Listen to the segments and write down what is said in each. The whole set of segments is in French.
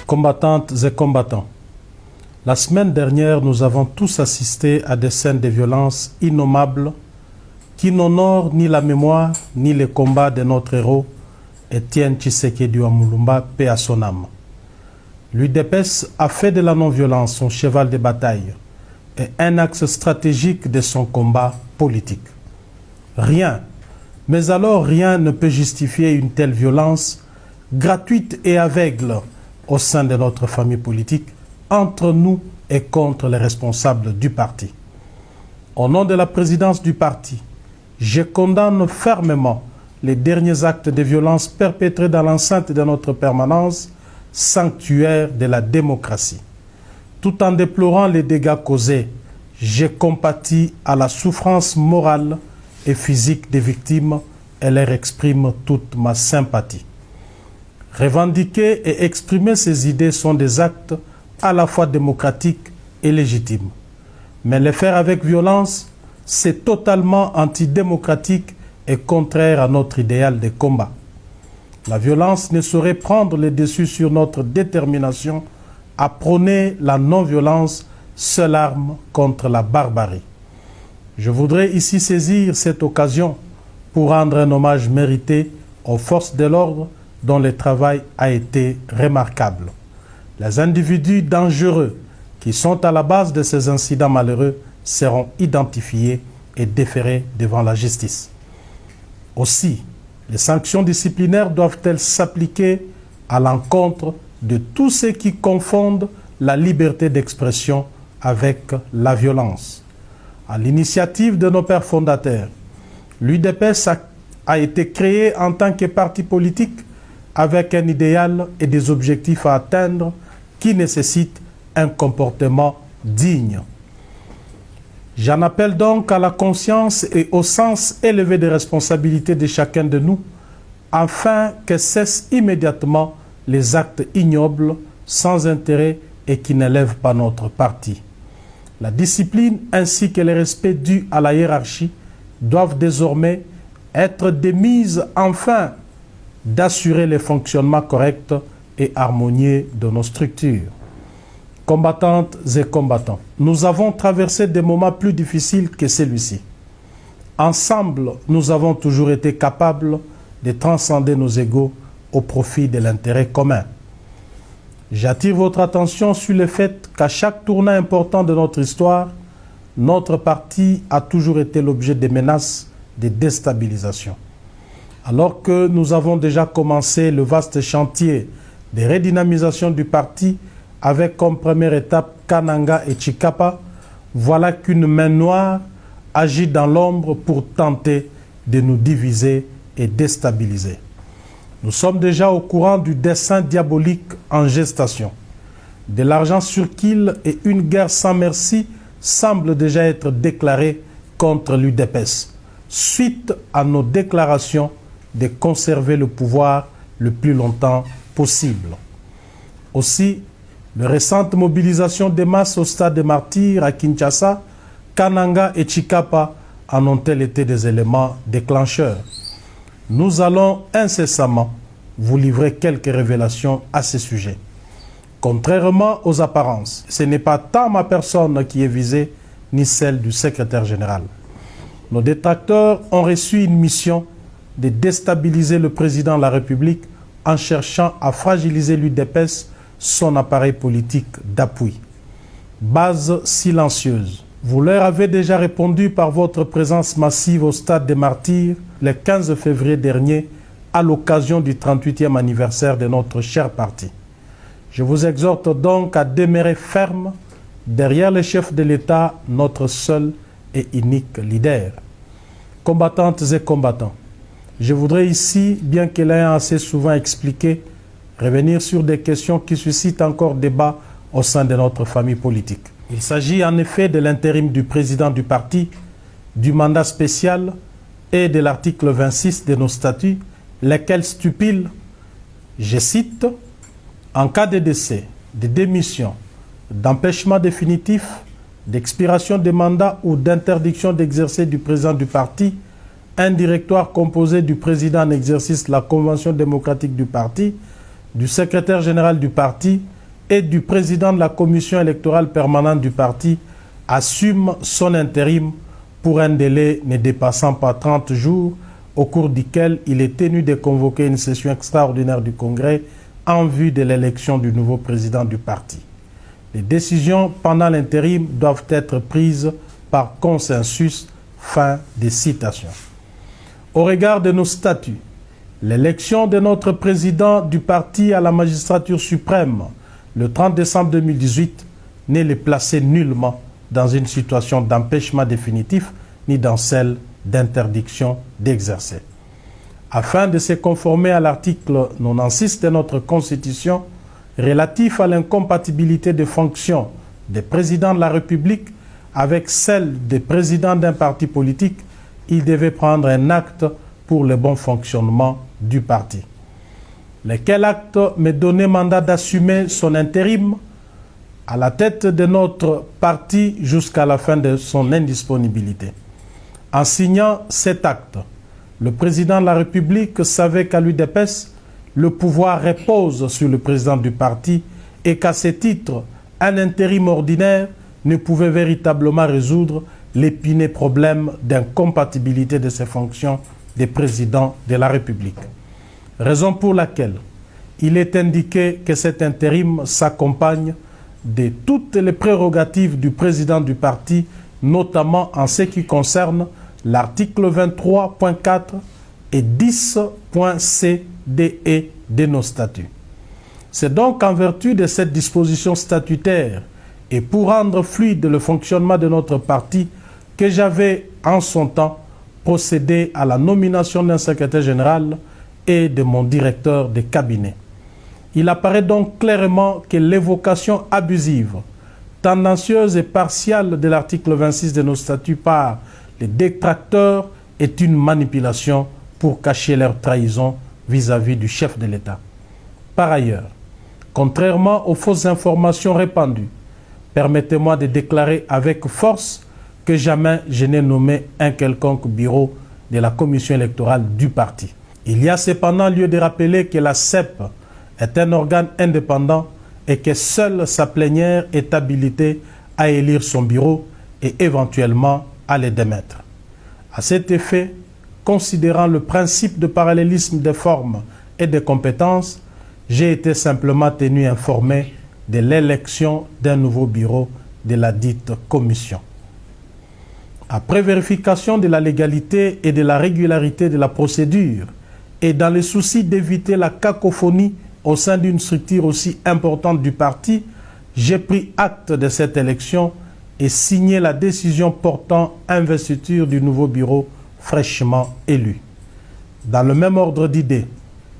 Combattantes et combattants, la semaine dernière, nous avons tous assisté à des scènes de violence innommables qui n'honorent ni la mémoire ni les combats de notre héros, Étienne Tshisekedi Mulumba, paix à son âme. L'UDPS a fait de la non-violence son cheval de bataille et un axe stratégique de son combat politique. Rien, mais alors rien ne peut justifier une telle violence gratuite et aveugle au sein de notre famille politique, entre nous et contre les responsables du parti. Au nom de la présidence du parti, je condamne fermement les derniers actes de violence perpétrés dans l'enceinte de notre permanence, sanctuaire de la démocratie. Tout en déplorant les dégâts causés, je compatis à la souffrance morale et physique des victimes et leur exprime toute ma sympathie. Revendiquer et exprimer ces idées sont des actes à la fois démocratiques et légitimes. Mais les faire avec violence, c'est totalement antidémocratique et contraire à notre idéal de combat. La violence ne saurait prendre le dessus sur notre détermination à prôner la non-violence, seule arme contre la barbarie. Je voudrais ici saisir cette occasion pour rendre un hommage mérité aux forces de l'ordre dont le travail a été remarquable. Les individus dangereux qui sont à la base de ces incidents malheureux seront identifiés et déférés devant la justice. Aussi, les sanctions disciplinaires doivent-elles s'appliquer à l'encontre de tous ceux qui confondent la liberté d'expression avec la violence. À l'initiative de nos pères fondateurs, l'UDPS a été créée en tant que parti politique avec un idéal et des objectifs à atteindre qui nécessitent un comportement digne. J'en appelle donc à la conscience et au sens élevé des responsabilités de chacun de nous, afin que cessent immédiatement les actes ignobles, sans intérêt et qui n'élèvent pas notre parti. La discipline ainsi que le respect dû à la hiérarchie doivent désormais être démises afin d'assurer le fonctionnement correct et harmonieux de nos structures. Combattantes et combattants, nous avons traversé des moments plus difficiles que celui-ci. Ensemble, nous avons toujours été capables de transcender nos égos au profit de l'intérêt commun. J'attire votre attention sur le fait qu'à chaque tournant important de notre histoire, notre parti a toujours été l'objet de menaces de déstabilisation. Alors que nous avons déjà commencé le vaste chantier de redynamisation du parti avec comme première étape Kananga et Tshikapa, voilà qu'une main noire agit dans l'ombre pour tenter de nous diviser et déstabiliser. Nous sommes déjà au courant du dessein diabolique en gestation. De l'argent circule et une guerre sans merci semble déjà être déclarée contre l'UDPS, suite à nos déclarations de conserver le pouvoir le plus longtemps possible. Aussi, les récentes mobilisations des masses au stade des martyrs à Kinshasa, Kananga et Tshikapa en ont-elles été des éléments déclencheurs. Nous allons incessamment vous livrer quelques révélations à ce sujet. Contrairement aux apparences, ce n'est pas tant ma personne qui est visée, ni celle du secrétaire général. Nos détracteurs ont reçu une mission de déstabiliser le président de la République en cherchant à fragiliser l'UDPS, son appareil politique d'appui. Base silencieuse. Vous leur avez déjà répondu par votre présence massive au stade des martyrs le 15 février dernier à l'occasion du 38e anniversaire de notre cher parti. Je vous exhorte donc à demeurer ferme derrière le chef de l'État, notre seul et unique leader. Combattantes et combattants, je voudrais ici, bien que l'ayant assez souvent expliqué, revenir sur des questions qui suscitent encore débat au sein de notre famille politique. Il s'agit en effet de l'intérim du président du parti, du mandat spécial et de l'article 26 de nos statuts, lesquels stipulent, je cite, « En cas de décès, de démission, d'empêchement définitif, d'expiration des mandats ou d'interdiction d'exercer du président du parti, un directoire composé du président en exercice de la Convention démocratique du parti, du secrétaire général du parti, et du président de la commission électorale permanente du parti assume son intérim pour un délai ne dépassant pas 30 jours, au cours duquel il est tenu de convoquer une session extraordinaire du Congrès en vue de l'élection du nouveau président du parti. Les décisions pendant l'intérim doivent être prises par consensus. Fin des citations. Au regard de nos statuts, l'élection de notre président du parti à la magistrature suprême le 30 décembre 2018 n'est les placer nullement dans une situation d'empêchement définitif ni dans celle d'interdiction d'exercer. Afin de se conformer à l'article 96 de notre Constitution relatif à l'incompatibilité des fonctions des présidents de la République avec celle des présidents d'un parti politique, il devait prendre un acte pour le bon fonctionnement du parti. Lequel acte me donnait mandat d'assumer son intérim à la tête de notre parti jusqu'à la fin de son indisponibilité. En signant cet acte, le président de la République savait qu'à l'UDPS, le pouvoir repose sur le président du parti et qu'à ce titre, un intérim ordinaire ne pouvait véritablement résoudre l'épineux problème d'incompatibilité de ses fonctions de président de la République. Raison pour laquelle il est indiqué que cet intérim s'accompagne de toutes les prérogatives du président du parti, notamment en ce qui concerne l'article 23.4 et 10.c, d et de nos statuts. C'est donc en vertu de cette disposition statutaire et pour rendre fluide le fonctionnement de notre parti que j'avais en son temps procédé à la nomination d'un secrétaire général et de mon directeur de cabinet. Il apparaît donc clairement que l'évocation abusive, tendancieuse et partiale de l'article 26 de nos statuts par les détracteurs est une manipulation pour cacher leur trahison vis-à-vis du chef de l'État. Par ailleurs, contrairement aux fausses informations répandues, permettez-moi de déclarer avec force que jamais je n'ai nommé un quelconque bureau de la commission électorale du parti. Il y a cependant lieu de rappeler que la CEP est un organe indépendant et que seule sa plénière est habilitée à élire son bureau et éventuellement à le démettre. À cet effet, considérant le principe de parallélisme des formes et des compétences, j'ai été simplement tenu informé de l'élection d'un nouveau bureau de la dite commission. Après vérification de la légalité et de la régularité de la procédure, et dans le souci d'éviter la cacophonie au sein d'une structure aussi importante du parti, j'ai pris acte de cette élection et signé la décision portant investiture du nouveau bureau fraîchement élu. Dans le même ordre d'idées,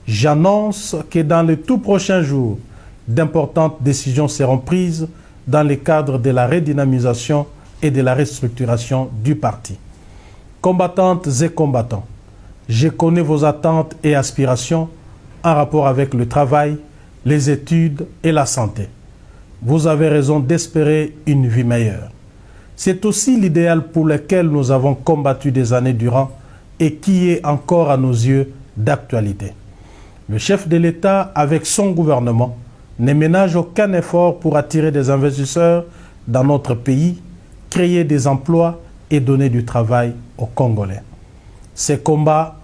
j'annonce que dans les tout prochains jours, d'importantes décisions seront prises dans le cadre de la redynamisation et de la restructuration du parti. Combattantes et combattants, je connais vos attentes et aspirations en rapport avec le travail, les études et la santé. Vous avez raison d'espérer une vie meilleure. C'est aussi l'idéal pour lequel nous avons combattu des années durant et qui est encore à nos yeux d'actualité. Le chef de l'État, avec son gouvernement, ne ménage aucun effort pour attirer des investisseurs dans notre pays, créer des emplois et donner du travail aux Congolais. Ces combats,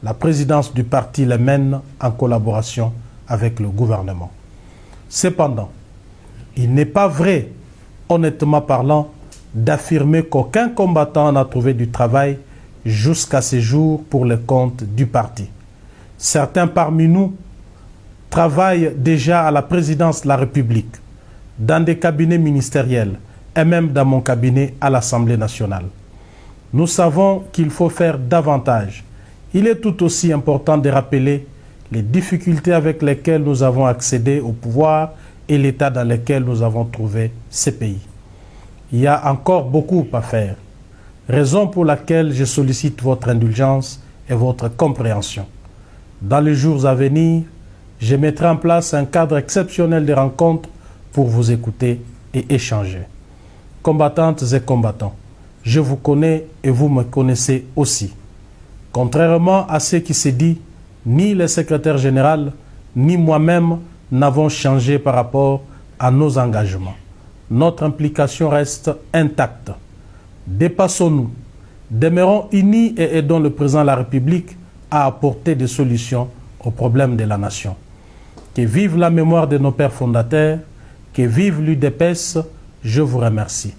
la présidence du parti les mène en collaboration avec le gouvernement. Cependant, il n'est pas vrai, honnêtement parlant, d'affirmer qu'aucun combattant n'a trouvé du travail jusqu'à ce jour pour le compte du parti. Certains parmi nous travaillent déjà à la présidence de la République, dans des cabinets ministériels et même dans mon cabinet à l'Assemblée nationale. Nous savons qu'il faut faire davantage. Il est tout aussi important de rappeler les difficultés avec lesquelles nous avons accédé au pouvoir et l'état dans lequel nous avons trouvé ces pays. Il y a encore beaucoup à faire, raison pour laquelle je sollicite votre indulgence et votre compréhension. Dans les jours à venir, je mettrai en place un cadre exceptionnel de rencontres pour vous écouter et échanger. Combattantes et combattants, je vous connais et vous me connaissez aussi. Contrairement à ce qui s'est dit, ni le secrétaire général, ni moi-même n'avons changé par rapport à nos engagements. Notre implication reste intacte. Dépassons-nous, demeurons unis et aidons le président de la République à apporter des solutions aux problèmes de la nation. Que vive la mémoire de nos pères fondateurs, que vive l'UDPS, je vous remercie.